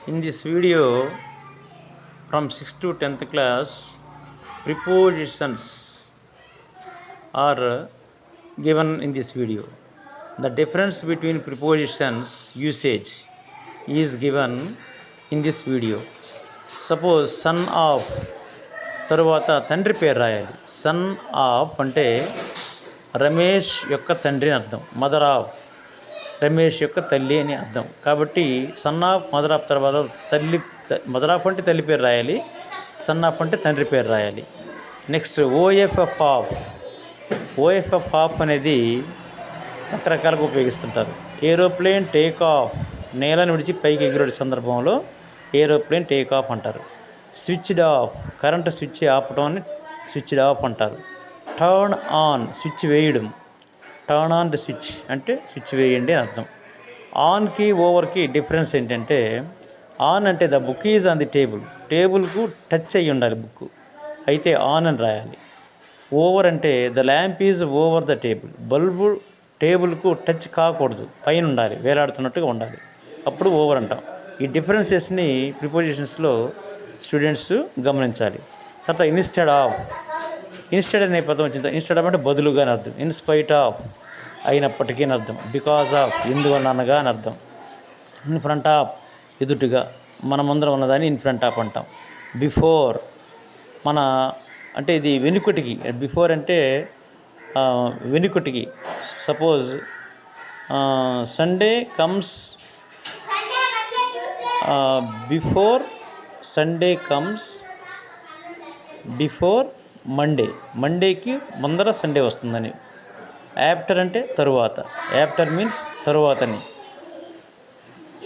In this video, from 6th to 10th class, prepositions are given in this video. The difference between prepositions usage is given in this video. Suppose son of తరువాత తండ్రి పేరు రాయాలి. Son of అంటే రమేష్ యొక్క తండ్రి అని అర్థం. Mother of Ramesh యొక్క తల్లి అని అర్థం. కాబట్టి సన్ ఆఫ్ మదర్ ఆఫ్ తర్వాత మదర్ ఆఫ్ అంటే తల్లి పేరు రాయాలి, సన్ ఆఫ్ అంటే తండ్రి పేరు రాయాలి. Next OFF of. OFF of అనేది రకరకాలుగా ఉపయోగిస్తుంటారు. ఏరోప్లేన్ టేక్ ఆఫ్, నేలను విడిచి పైకి ఎగిరే సందర్భంలో ఏరోప్లేన్ టేక్ ఆఫ్ అంటారు. స్విచ్డ్ ఆఫ్, కరెంటు స్విచ్ ఆపటం స్విచ్డ్ ఆఫ్ అంటారు. టర్న్ ఆన్, స్విచ్ వేయడం. టర్న్ ఆన్ ది స్విచ్ అంటే స్విచ్ వేయండి అని అర్థం. ఆన్కి ఓవర్కి డిఫరెన్స్ ఏంటంటే, ఆన్ అంటే the book is on the table, టేబుల్కు టచ్ అయ్యి ఉండాలి బుక్, అయితే ఆన్ అని రాయాలి. ఓవర్ అంటే the lamp is over the table, bulb టేబుల్కు టచ్ కాకూడదు, పైన ఉండాలి, వేలాడుతున్నట్టుగా ఉండాలి, అప్పుడు ఓవర్ అంటాం. ఈ డిఫరెన్సెస్ని ప్రిపోజిషన్స్లో స్టూడెంట్స్ గమనించాలి. తర్వాత ఇన్స్టెడ్ ఆఫ్. ఇన్స్టెడ్ అనే పదం వచ్చింది. ఇన్స్టెడ్ ఆఫ్ అంటే బదులుగా అని అర్థం. ఇన్స్పైట్ ఆఫ్ అయినప్పటికీ అని అర్థం. బికాజ్ ఆఫ్ ఎందువల్ల అనగా అని అర్థం. ఇన్ ఫ్రంట్ ఆఫ్ ఎదుటిగా, మన ముందర ఉన్నదాన్ని ఇన్ ఫ్రంట్ ఆఫ్ అంటాం. బిఫోర్ మన అంటే ఇది వెనుకటికి. బిఫోర్ అంటే వెనుకటికి. Suppose Sunday comes before Sunday comes before Monday, మండేకి ముందర సండే వస్తుందని. ఆఫ్టర్ అంటే తరువాత, ఆఫ్టర్ మీన్స్ తరువాతని.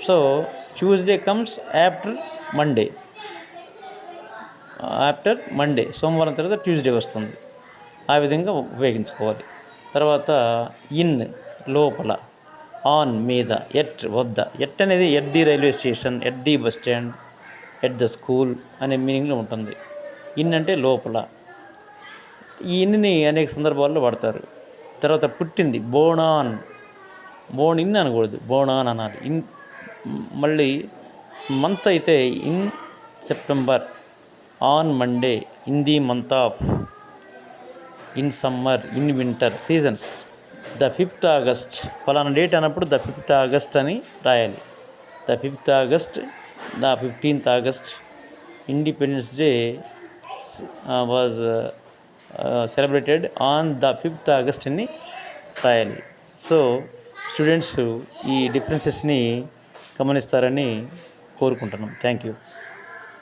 So Tuesday comes after Monday, after Monday సోమవారం తర్వాత ట్యూస్డే వస్తుంది. ఆ విధంగా ఉపయోగించుకోవాలి. తర్వాత ఇన్ లోపల, ఆన్ మీద, ఎట్ వద్ద. ఎట్ అనేది at the railway station, at the bus stand, at the school అనే మీనింగ్లో ఉంటుంది. ఇన్ అంటే లోపల. ఈ ఇన్ని అనేక సందర్భాల్లో వాడతారు. తర్వాత పుట్టింది, బోర్న్ ఆన్. బోర్న్ ఇన్ అనకూడదు, బోర్న్ ఆన్ అనాలి. ఇన్. మళ్ళీ మంత్ అయితే in September, on Monday, in the month of, in summer, in winter. Seasons. The 5th August, ఫలానా డేట్ అన్నప్పుడు ద 5th ఆగస్ట్ అని రాయాలి. The 5th August, the 15th August. Independence day was celebrated on the 5th August అని రాయాలి. So students ఈ డిఫరెన్సెస్ని గమనిస్తారని కోరుకుంటున్నాం. Thank you.